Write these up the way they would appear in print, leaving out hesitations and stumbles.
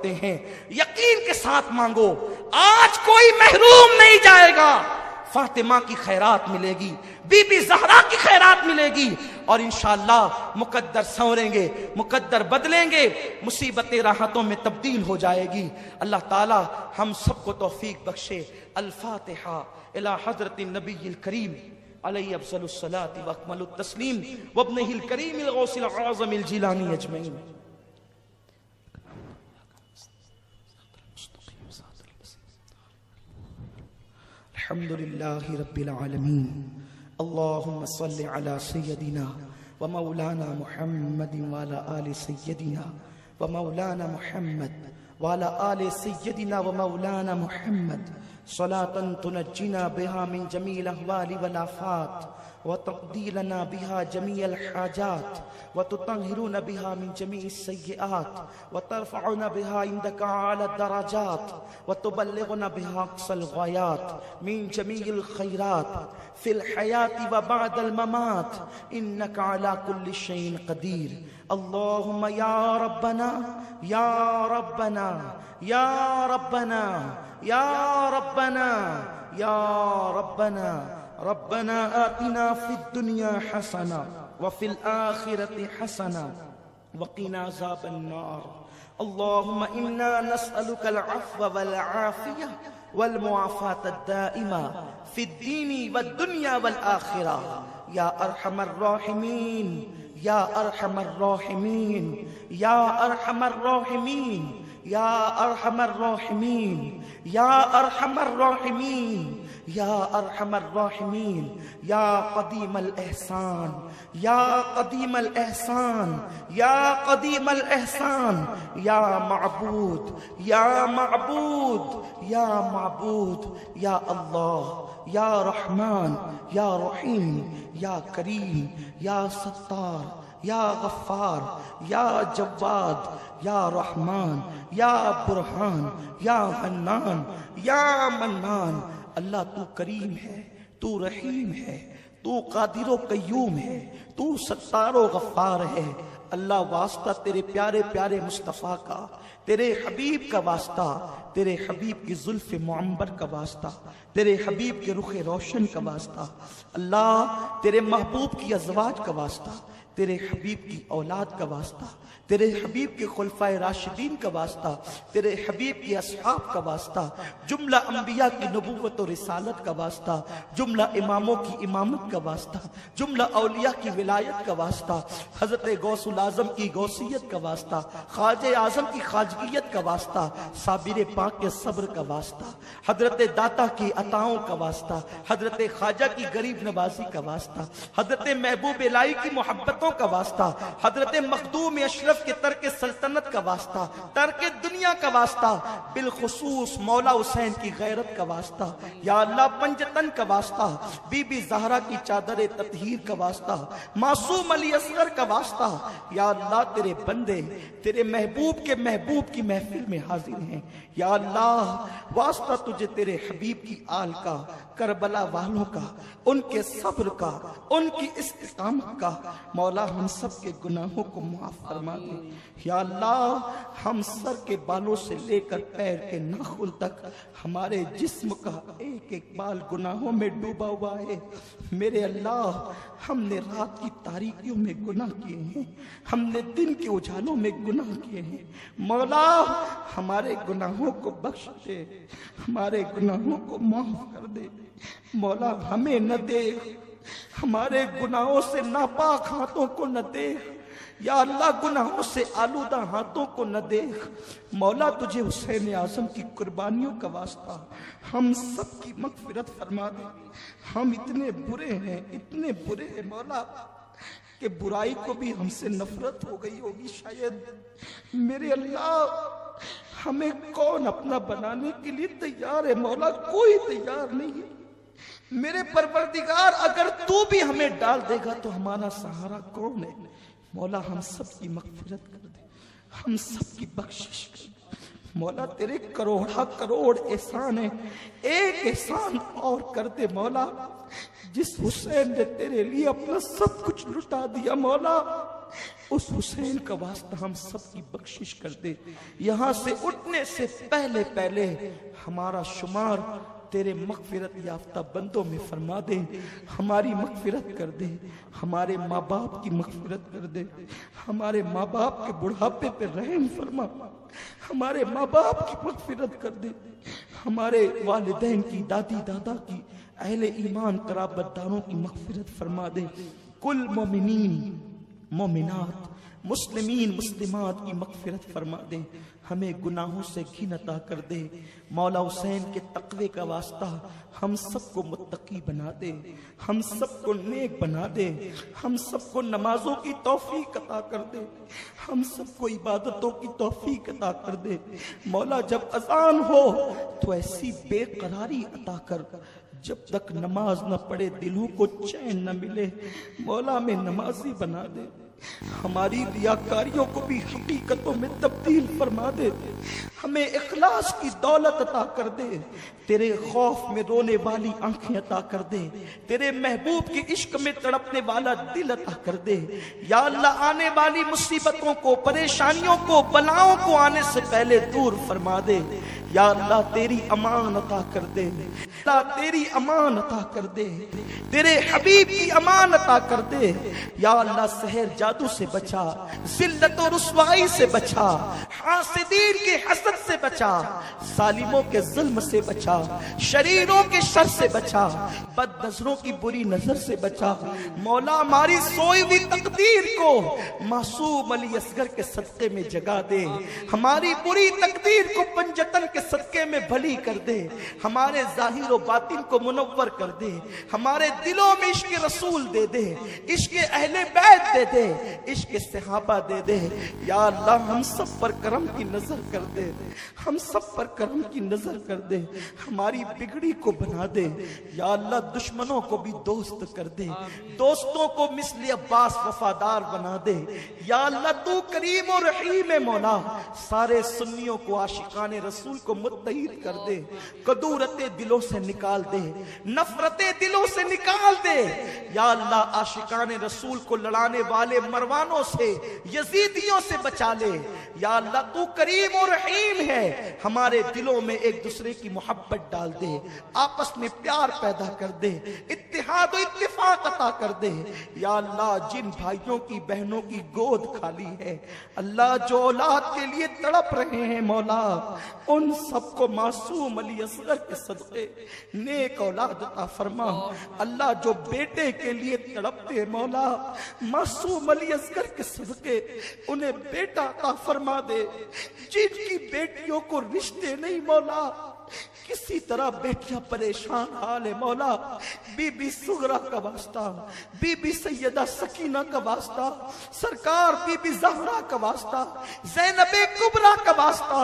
ہیں، یقین کے ساتھ مانگو، آج کوئی محروم نہیں جائے گا۔ فاطمہ کی خیرات ملے گی، بی بی زہرا کی خیرات ملے گی، اور انشاءاللہ مقدر سنوریں گے، مقدر بدلیں گے، مصیبتیں راحتوں میں تبدیل ہو جائے گی۔ اللہ تعالی ہم سب کو توفیق بخشے۔ الفاتحہ الی حضرت النبی الکریم علیہ افضل الصلاۃ واکمل التسلیم وابنہ الکریم الغوث العظم الجیلانی اجمعین۔ الحمد للہ رب العالمین، اللہم صل علی سیدنا و مولانا محمد وعلی آل سیدنا و مولانا محمد وعلی آل سیدنا و مولانا محمد صلاة تنجینا بها من جمیع الاحوال والآفات وتقضی لنا بها جميع الحاجات وتطهرنا بها من جميع السيئات وترفعنا بها عندك أعلى الدرجات وتبلغنا بها أقصى الغايات من جميع الخيرات في الحياة وبعد الممات إنك على كل شيء قدير۔ اللهم يا ربنا يا ربنا يا ربنا يا ربنا يا ربنا ربنا آتنا في الدنيا حسنة وفي الآخرة حسنة وقنا عذاب النار۔ اللهم إنا نسألك العفو والعافية والمعافاة الدائمة في الدين والدنيا والآخرة يا أرحم الراحمين يا أرحم الراحمين يا أرحم الراحمين يا أرحم الراحمين يا أرحم الراحمين يا أرحم الراحمين يا قديم الإحسان يا قديم الإحسان يا قديم الإحسان يا معبود يا معبود يا معبود يا الله يا رحمن يا رحيم يا كريم يا ستار يا غفار يا جواد يا رحمن يا برهان يا منان يا منان۔ اللہ تو کریم ہے، تو رحیم ہے، تو قادر و قیوم ہے، تو ستار و غفار ہے۔ اللہ واسطہ تیرے پیارے پیارے مصطفیٰ کا، تیرے حبیب کا واسطہ، تیرے حبیب کی زلف معمبر کا واسطہ، تیرے حبیب کے رخ روشن کا واسطہ، اللہ تیرے محبوب کی ازواج کا واسطہ، تیرے حبیب کی اولاد کا واسطہ، تیرے حبیب کے خلفائے راشدین کا واسطہ، تیرے حبیب کی اصحاب کا واسطہ، جملہ انبیاء کی نبوت و رسالت کا واسطہ، جملہ اماموں کی امامت کا واسطہ، جملہ اولیاء کی ولایت کا واسطہ، حضرت غوث العظم کی غوثیت کا واسطہ، خواجہ اعظم کی خواجگیت کا واسطہ، صابر پاک کے صبر کا واسطہ، حضرت داتا کی عطاؤں کا واسطہ، حضرت خواجہ کی غریب نوازی کا واسطہ، حضرت محبوب الہی کی محبتوں کا واسطہ، حضرت مخدوم اشرف کے ترک سلطنت کا واسطہ، ترک دنیا کا واسطہ، بالخصوص مولا حسین کی غیرت کا واسطہ، یا اللہ پنجتن کا واسطہ، بی بی زہرا کی چادر تطہیر کا واسطہ، معصوم علی اصغر کا واسطہ، یا اللہ تیرے بندے تیرے محبوب کے محبوب کی محفل میں حاضر ہیں، یا اللہ واسطہ تجھے تیرے حبیب کی آل کا، کربلا والوں کا، ان کے صبر کا، ان کی استقامت کا، مولا ہم سب کے گناہوں کو معاف فرما دے۔ یا اللہ ہم سر کے بالوں سے لے کر پیر کے ناخن تک ہمارے جسم کا ایک ایک بال گناہوں میں ڈوبا ہوا ہے۔ میرے اللہ ہم نے رات کی تاریکیوں میں گناہ کیے ہیں، ہم نے دن کے اجالوں میں گناہ کیے ہیں، مولا ہمارے گناہوں کو بخش دے، ہمارے گناہوں کو معاف کر دے، مولا ہمیں نہ دیکھ، ہمارے گناہوں سے ناپاک ہاتھوں کو نہ دیکھ، یا اللہ گناہوں سے آلودہ ہاتھوں کو نہ دیکھ، مولا تجھے حسین اعظم کی قربانیوں کا واسطہ ہم سب کی مغفرت فرما دے۔ ہم اتنے برے ہیں، اتنے برے ہیں مولا کہ برائی کو بھی ہم سے نفرت ہو گئی ہوگی شاید۔ میرے اللہ ہمیں کون اپنا بنانے کے لیے تیار ہے مولا؟ کوئی تیار نہیں ہے۔ میرے پروردگار اگر تو بھی ہمیں ڈال دے گا تو ہمارا سہارا کون ہے؟ مولا ہم سب کی مغفرت کر دے، ہم سب کی بخشش کر دے۔ مولا تیرے کروڑا کروڑ احسان ہیں، ایک احسان اور کر دے مولا۔ جس حسین نے تیرے لیے اپنا سب کچھ لٹا دیا مولا، اس حسین کا واسطہ ہم سب کی بخشش کر دے. یہاں سے اٹھنے سے پہلے پہلے ہمارا شمار تیرے مغفرت یافتہ بندوں میں فرما دے. ہماری مغفرت کر دے, ہمارے ماں باپ کی مغفرت کر دے, ہمارے ماں باپ کے بڑھاپے پہ رحم فرما, ہمارے ماں باپ کی مغفرت کر دے, ہمارے والدین کی, دادی دادا کی, اہل ایمان قرابت داروں کی مغفرت فرما دے. کل مومنین مومنات مسلمین مسلمات کی مغفرت فرما دے. ہمیں گناہوں سے گھن عطا کر دے. مولا حسین کے تقوی کا واسطہ ہم سب کو متقی بنا دے, ہم سب کو نیک بنا دے, ہم سب کو نمازوں کی توفیق عطا کر دے, ہم سب کو عبادتوں کی توفیق عطا کر دے. مولا جب اذان ہو تو ایسی بے قراری عطا کر, جب تک نماز نہ پڑھے دلوں کو چین نہ ملے. مولا میں نمازی بنا دے, ہماری ریاکاریوں کو بھی حقیقتوں میں تبدیل فرما دے. ہمیں اخلاص کی دولت عطا کر دے, تیرے خوف میں رونے والی آنکھیں عطا کر دے, تیرے محبوب کے عشق میں تڑپنے والا دل عطا کر دے. یا اللہ آنے والی مصیبتوں کو, پریشانیوں کو, بلاؤں کو آنے سے پہلے دور فرما دے. یا اللہ تیری امان عطا کر دے, اللہ تیری امان عطا کر دے, تیرے حبیب کی امان عطا کر دے. یا اللہ سحر جادو سے بچا, ذلت و رسوائی سے بچا, حاسدین کے حسد سے بچا, ظالموں کے ظلم سے بچا, شریروں کے شر سے بچا, بد نظروں کی بری نظر سے بچا. مولا ہماری سوئی ہوئی تقدیر کو معصوم علی اصغر کے صدقے میں جگا دے, ہماری بری تقدیر کو پنجتن کے صدقے میں بھلی کر دے, ہمارے ظاہر و باطن کو منور کر دے, ہمارے دلوں میں عشق رسول دے دے, عشق اہل بیت دے دے, عشق صحابہ دے دے. یا اللہ ہم سب پر کرم کی نظر کر دے, ہم سب پر کرم کی نظر کر دے, ہماری بگڑی کو بنا دے. یا اللہ دشمنوں کو بھی دوست کر دے, دوستوں کو مثل عباس وفادار بنا دے. یا اللہ تو کریم و رحیم ہے مولا, سارے سنیوں کو عاشقان رسول کو متحد کر دے, کدورتیں دلوں سے نکال دے, نفرتیں دلوں سے نکال دے. یا اللہ عاشقان رسول کو لڑانے والے مروانوں سے, یزیدیوں سے بچا لے. یا اللہ تو کریم و رحیم ہے, ہمارے دلوں میں ایک دوسرے کی محبت ڈال دے, آپس میں پیار پیدا کر دے, اتحاد و اتفاق عطا کر دے. یا اللہ جن بھائیوں کی بہنوں کی گود خالی ہے, اللہ جو اولاد کے لیے تڑپ رہے ہیں مولا, ان سب کو معصوم علی اصغر کے صدقے نیک اولاد عطا فرما. اللہ جو بیٹے کے لیے تڑپتے ہیں مولا, معصوم علی اصغر کے صدقے انہیں بیٹا عطا فرما دے. جن کی بیٹیوں کو رشتے نہیں مولا, کسی طرح بیٹیاں پریشان حال ہے مولا, بی بی سغرا کا واسطہ, بی بی سیدہ سکینہ کا واسطہ, سرکار بی بی زہرا کا واسطہ, زینب کبریٰ کا واسطہ,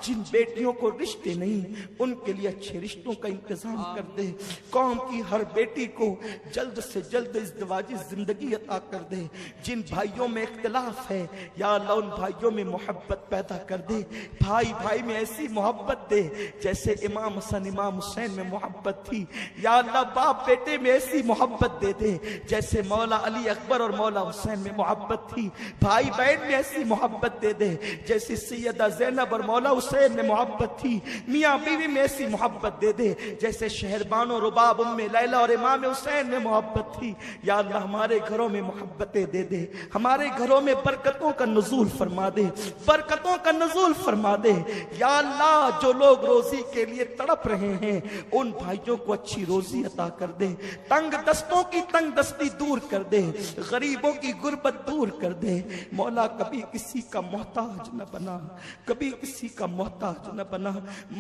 جن بیٹیوں کو رشتے نہیں ان کے لیے اچھے رشتوں کا انتظام کر دے. قوم کی ہر بیٹی کو جلد سے جلد ازدواجی زندگی عطا کر دے. جن بھائیوں میں اختلاف ہے یا اللہ ان بھائیوں میں محبت پیدا کر دے, بھائی بھائی میں ایسی محبت دے جیسے امام حسن امام حسین میں محبت تھی. یا اللہ باپ بیٹے میں ایسی محبت دے دے جیسے مولا علی اکبر اور مولا حسین میں محبت تھی. بھائی بہن میں ایسی محبت دے دے جیسے سیدہ زینب اور مولا حسین میں محبت تھی. میاں بیوی میں ایسی محبت دے دے جیسے شہربان و رباب ام لیلہ اور امام حسین میں محبت تھی. یا اللہ ہمارے گھروں میں محبتیں دے دے, ہمارے گھروں میں برکتوں کا نزول فرما دے, برکتوں کا نزول فرما دے. یا اللہ جو لوگ روزی کے لیے تڑپ رہے ہیں ان بھائیوں کو اچھی روزی عطا کر دے, تنگ دستوں کی تنگ دستی دور کر دے, غریبوں کی غربت دور کر دے. مولا کبھی کسی کا محتاج نہ بنا, کبھی کسی کا محتاج نہ بنا,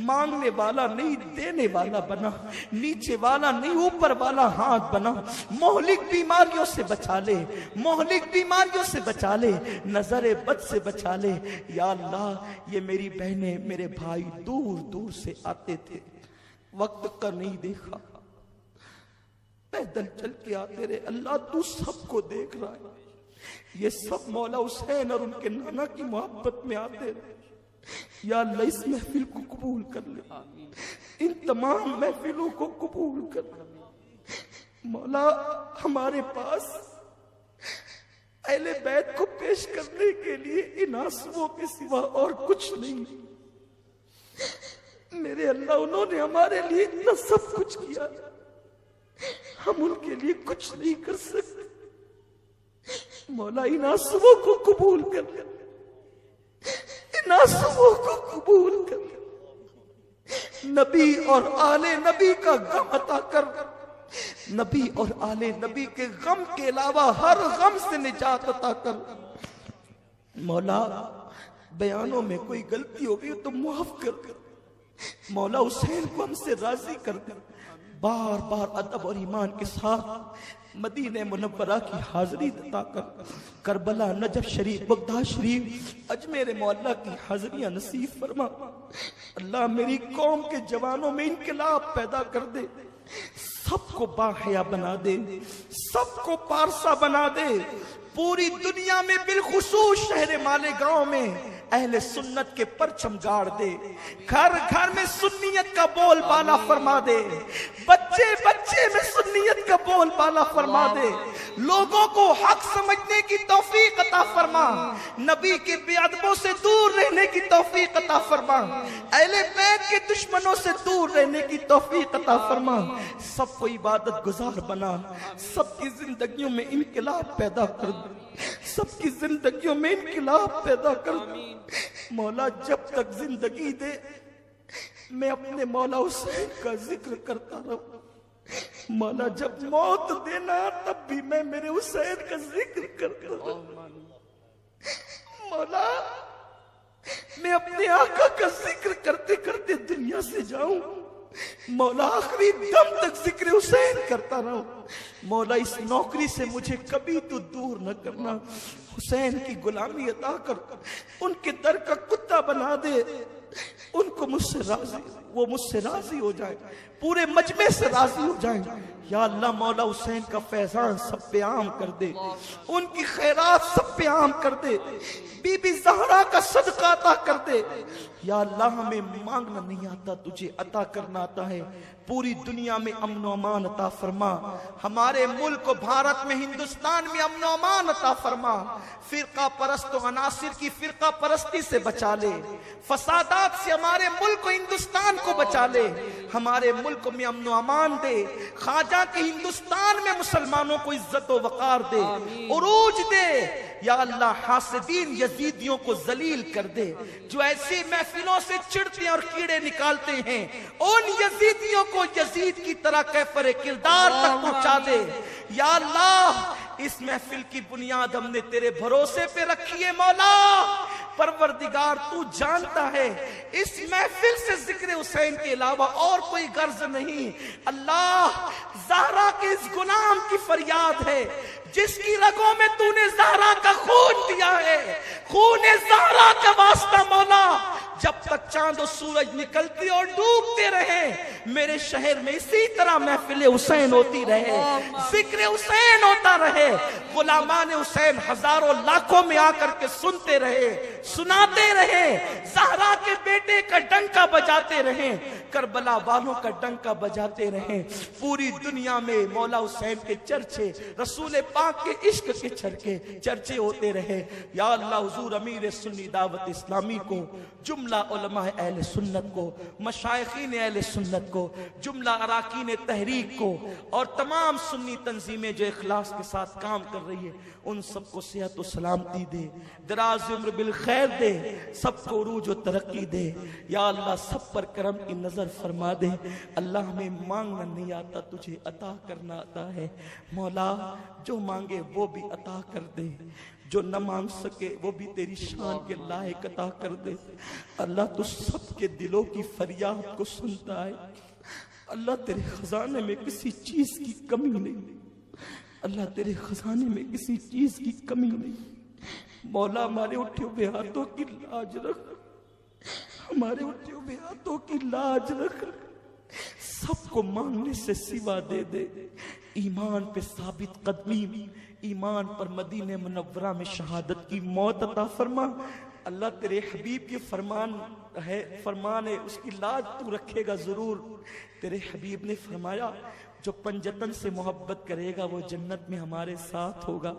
مانگنے والا نہیں دینے والا بنا, نیچے والا نہیں اوپر والا ہاتھ بنا. مہلک بیماریوں سے بچا لے, مہلک بیماریوں سے بچا لے, نظر بد سے بچا لے. یا اللہ یہ میری بہنیں میرے بھائی دور دور سے آتے تھے, وقت کا نہیں دیکھا, پیدل چل کے آتے رہے. اللہ تو سب کو دیکھ رہا ہے. یہ سب مولا حسین اور ان کے نانا کی محبت میں آتے رہے. یا اللہ اس محفل کو قبول کر لے, ان تمام محفلوں کو قبول کر لے. مولا ہمارے پاس اہل بیت کو پیش کرنے کے لیے ان آنسوؤں کے سوا اور کچھ نہیں۔ میرے اللہ، انہوں نے ہمارے لیے اتنا سب کچھ کیا، ہم ان کے لیے کچھ نہیں کر سکتے۔ مولا ان آنسوؤں کو قبول کر لے، ان آنسوؤں کو قبول کر لے۔ نبی اور آل نبی کا غم عطا کر، نبی اور آل نبی کے غم کے علاوہ ہر غم سے نجات عطا کر۔ مولا بیانوں میں کوئی غلطی ہو گئی تو معاف کر دے۔ مولا حسین کو ہم سے راضی کر دے۔ بار بار ادب اور ایمان کے ساتھ مدینہ منورہ کی حاضری عطا کر۔ کربلا، نجف شریف، بغداد شریف، اجمیر معلیٰ کی حاضریاں نصیب فرما۔ اللہ میری قوم کے جوانوں میں انقلاب پیدا کر دے، سب کو باحیا بنا دے، سب کو پارسا بنا دے۔ پوری دنیا میں بالخصوص شہر مالیگاؤں میں اہل سنت کے پرچم گاڑ دے، گھر گھر میں سنیت کا بول بالا فرما دے، بچے بچے میں سنیت کا بول بالا فرما دے، لوگوں کو حق سمجھنے کی توفیق عطا فرما، نبی کے بے ادبوں سے دور رہنے کی توفیق عطا فرما، اہل بیت کے دشمنوں سے دور رہنے کی توفیق عطا فرما، سب کو عبادت گزار بنا، سب کی زندگیوں میں انقلاب پیدا کر دے، سب کی زندگیوں میں انقلاب پیدا کر دے۔ مولا جب تک زندگی دے میں اپنے مولا حسین کا ذکر کرتا رہوں، مولا جب موت دینا تب بھی میں میرے حسین کا ذکر کرتا رہوں۔ مولا میں اپنے آقا کا ذکر کرتے کرتے دنیا سے جاؤں، مولا آخری دم تک ذکر حسین کرتا رہوں۔ مولا اس نوکری سے مجھے کبھی تو دور نہ کرنا، حسین کی غلامی عطا کر، ان کے در کا کتا بنا دے، ان کو مجھ سے راضی، وہ مجھ سے راضی ہو جائے، پورے مجمع سے راضی ہو جائیں۔ یا اللہ مولا حسین کا فیضان سب پہ عام کر دے، ان کی خیرات سب پہ عام کر دے، بی بی زہرا کا صدقہ عطا کر دے۔ یا اللہ ہمیں مانگنا نہیں آتا، تجھے عطا کرنا آتا ہے۔ پوری دنیا میں امن و امان عطا فرما، ہمارے ملک و بھارت میں، ہندوستان میں امن و امان عطا فرما۔ فرقہ پرست و عناصر کی فرقہ پرستی سے بچا لے، فسادات سے ہمارے ملک و ہندوستان کو بچا لے، ہمارے ملک میں امن و امان دے، خواجہ کے ہندوستان میں مسلمانوں کو عزت و وقار دے، عروج دے۔ یا اللہ حاسدین یزیدیوں کو ذلیل کر دے، جو ایسی محفلوں سے چڑھتے اور کیڑے نکالتے ہیں، ان یزیدیوں کو یزید کی طرح کیفر کردار تک پہنچا دے۔ یا اللہ اس محفل کی بنیاد ہم نے تیرے بھروسے پہ رکھی ہے مولا، پروردگار تو جانتا ہے اس محفل سے ذکر حسین کے علاوہ اور کوئی غرض نہیں۔ اللہ زہرا کے اس غلام کی فریاد ہے جس کی رگوں میں تو نے زہرا کا خون دیا ہے، خون زہرا کا واسطہ مولا، جب تک چاند و سورج نکلتے اور ڈوبتے رہے میرے شہر میں اسی طرح محفل حسین ہوتی رہے، ذکر حسین ہوتا رہے، غلامان حسین ہزاروں لاکھوں میں آ کر کے سنتے رہے، سناتے رہے، زہرا کے بیٹے کا ڈنکا بجاتے رہے، کربلا والوں کا ڈنکا بجاتے رہے، پوری دنیا میں مولا حسین کے چرچے، رسول پاک کے عشق کے چرچے ہوتے رہے۔ یا اللہ حضور امیر سنی دعوت اسلامی کو، جملہ علماء اہل سنت کو، مشائخین اہل سنت کو، جملہ اراکین تحریک کو، اور تمام سنی تنظیمیں جو اخلاص کے ساتھ کام کر رہی ہے، ان سب کو صحت و سلامتی دے، دراز عمر بالخیر دے، سب کو عروج و ترقی دے۔ یا اللہ سب پر کرم کی نظر فرما دے۔ اللہ ہمیں مانگنا نہیں آتا، تجھے عطا کرنا آتا ہے۔ مولا جو مانگے وہ بھی عطا کر دے، جو نہ مانگ سکے وہ بھی تیری شان کے لائق عطا کر دے۔ اللہ تو سب کے دلوں کی فریاد کو سنتا ہے۔ اللہ تیرے خزانے میں کسی چیز کی کمی نہیں، اللہ تیرے خزانے میں کسی چیز کی کمی نہیں۔ مولا ہمارے اٹھے ہوئے ہاتھوں کی لاج رکھ، ہمارے اٹھے ہوئے ہاتھوں کی لاج رکھ، سب کو مانگنے سے سوا دے دے۔ ایمان پہ ثابت قدمی، ایمان پر مدینہ منورہ میں شہادت کی موت عطا فرما۔ اللہ تیرے حبیب کے فرمان ہے، اس کی لاج تو رکھے گا ضرور۔ تیرے حبیب نے فرمایا جو پنجتن سے محبت کرے گا وہ جنت میں ہمارے ساتھ ہوگا.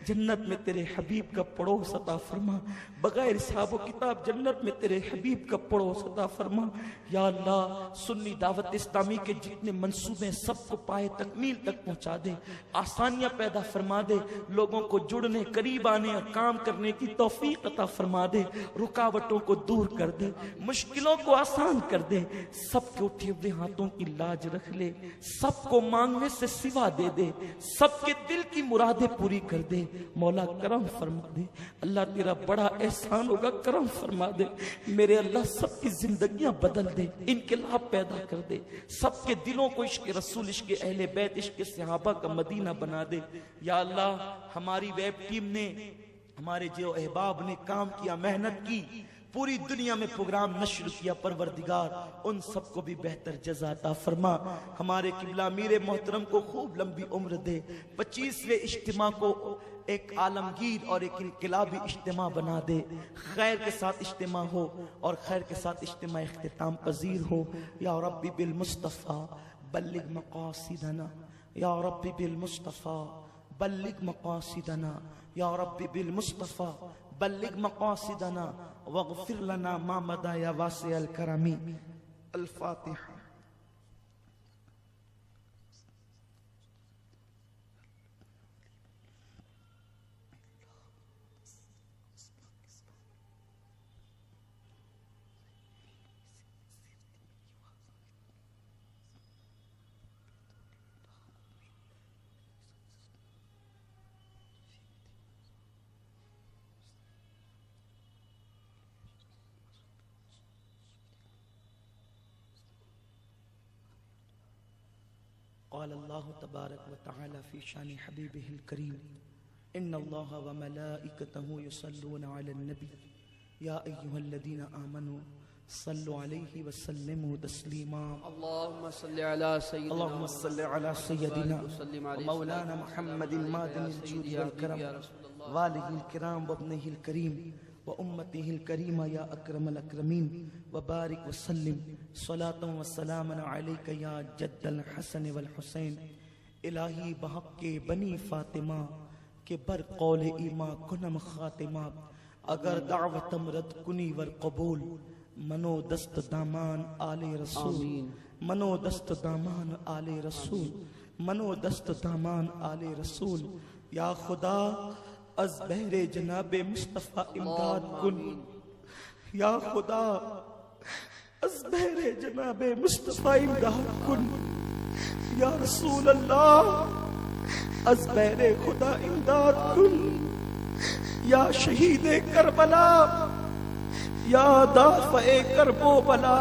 جنت میں تیرے حبیب کا پڑوس عطا فرما, بغیر حساب و کتاب جنت میں تیرے حبیب کا پڑوس عطا فرما. یا اللہ سنی دعوت اسلامی کے جتنے منصوبے سب کو پائے تکمیل تک پہنچا دے, آسانیاں پیدا فرما دے, لوگوں کو جڑنے قریب آنے اور کام کرنے کی توفیق عطا فرما دے, رکاوٹوں کو دور کر دے, مشکلوں کو آسان کر دے. سب کے اٹھے ہوئے ہاتھوں کی لاج رکھ لے, سب کو مانگنے سے سوا دے دے, سب کے دل کی مرادیں پوری کر دے. مولا کرم فرما دے, اللہ تیرا بڑا احسان ہوگا, کرم فرما دے. میرے اللہ سب کی زندگیاں بدل دے, انقلاب پیدا کر دے, سب کے دلوں کو عشق رسول, عشق اہل بیت, عشق صحابہ کا مدینہ بنا دے. یا اللہ ہماری ویب ٹیم نے, ہمارے جو احباب نے کام کیا, محنت کی, پوری دنیا میں پروگرام نشر کیا, پروردگار ان سب کو بھی بہتر جزا عطا فرما. ہمارے قبلہ امیر محترم کو خوب لمبی عمر دے, 25ویں اجتماع کو ایک عالمگیر اور ایک انقلابی اجتماع بنا دے. خیر کے ساتھ اجتماع ہو اور خیر کے ساتھ اجتماع اختتام پذیر ہو. یا ربی بالمصطفیٰ بلغ مقاصدنا, یا ربی بالمصطفیٰ بلغ مقاصدنا, یا ربی بالمصطفیٰ بلغ مقاصدنا واغفر لنا ما مضى یا واسع الکرم. الفاتحہ. قال اللہ تبارک وتعالی فی شان حبیبہ الکریم, ان اللہ وملائکتہ یصلون علی النبی یا ایہا الذین آمنوا صلوا علیہ وسلموا تسلیما. اللہم صل علی سیدنا, اللہم صل علی سیدنا مولانا محمد مادن الجود والکرم والہ الکرام وابنہ الکریم وامتہ الکریمہ یا اکرم الاکرمین, وبارک وسلم صلاة وسلام علیک یا جد الحسن والحسین. الہی بحق کے بنی فاطمہ کے بر قول ایما کنم خاتمہ, اگر دعوتم رد کنی ور قبول, منو دست دامان آل رسول, منو دست دامان آل رسول, منو دست دامان آل رسول. یا خدا از بحر جناب مصطفیٰ امداد کن, یا خدا از بحر جناب مصطفیٰ امداد کن. یا رسول اللہ از بحر خدا امداد کن. یا شہید کربلا, یا دافع کرب و بلا,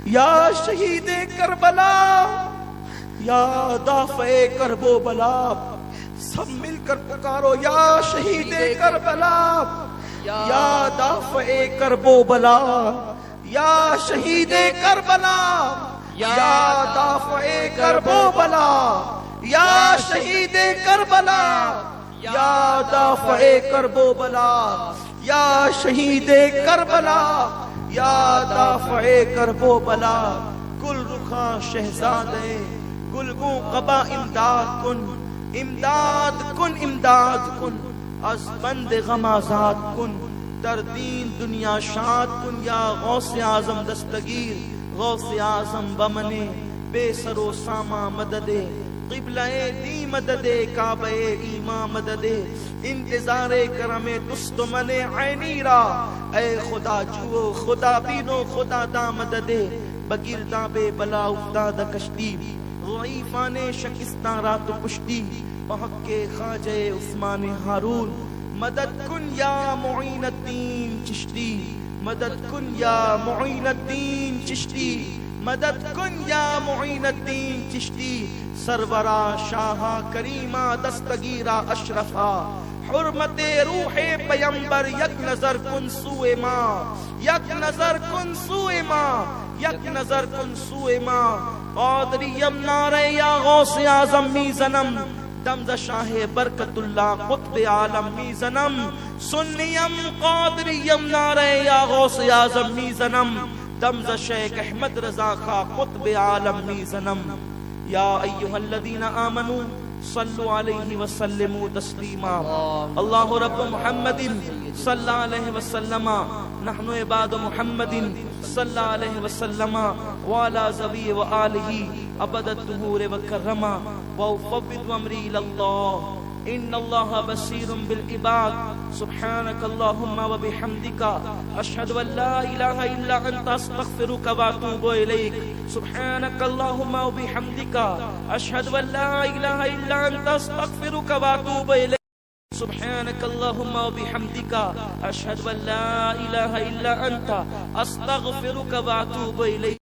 یا شہید کربلا, یا دافع کرب و بلا. سب مل کر پکارو, یا شہید کربلا, یا دافع کرب و بلا, یا شہید کربلا, یا دافع کرب و بلا, یا شہید کربلا, یا دافع کرب و بلا, یا شہید کربلا, یا دافع کرب و بلا. گل رخاں شہزادے گلگوں قبا امداد کن, امداد کن, امداد کن, از بند غم آزاد کن, در دین دنیا شاد کن. یا غوث اعظم دستگیر, غوث اعظم بمنے بے سر و ساما مدد, قبلہ دی مدد, کعبہ ایما مدد, انتظار کرم دست من عینی را, اے خدا جو خدا بینو خدا دا مدد. بگرداں بے بلا افتاد کشتی, ضعیفان شکستان رات پشتی, بحق کے خواجہ عثمان ہارون, مدد کن یا معین الدین چشتی, مدد کن یا معین الدین چشتی, مدد کن یا معین الدین چشتی. سرورا شاہا کریمہ دستگیرہ اشرفا, حرمت روح پیمبر یک نظر کن سوئے ماں, یک نظر کن سوئے ماں, یک نظر کن سوئے ماں. قادریم نعرہ یا غوث اعظم میزنم, دمز شاہ برکت اللہ قطب عالم میزنم. سنیم قادریم نعرہ یا غوث اعظم میزنم, دمز شیخ احمد رضا خا قطب عالم میزنم. یا ایھا الذین آمنوا صلوا علیہ وسلموا تسلیما اللہ رب محمد صلی اللہ علیہ وسلم نحن عباد محمد صلی اللہ علیہ وسلم وعلى ذوی وآلہ ابد الدہور وکرما وافوض امری اللہ ان اللہ بصیر بالعباد سبحانک اللہم وبحمدک اشہد ان لا الہ الا انت استغفرک واتوب الیک سبحانک اللہم وبحمدک اشہد ان لا الہ الا انت استغفرک واتوب الیک سبحانک اللہم وبحمدک اشہد ان لا الہ الا انت استغفرک واتوب الیک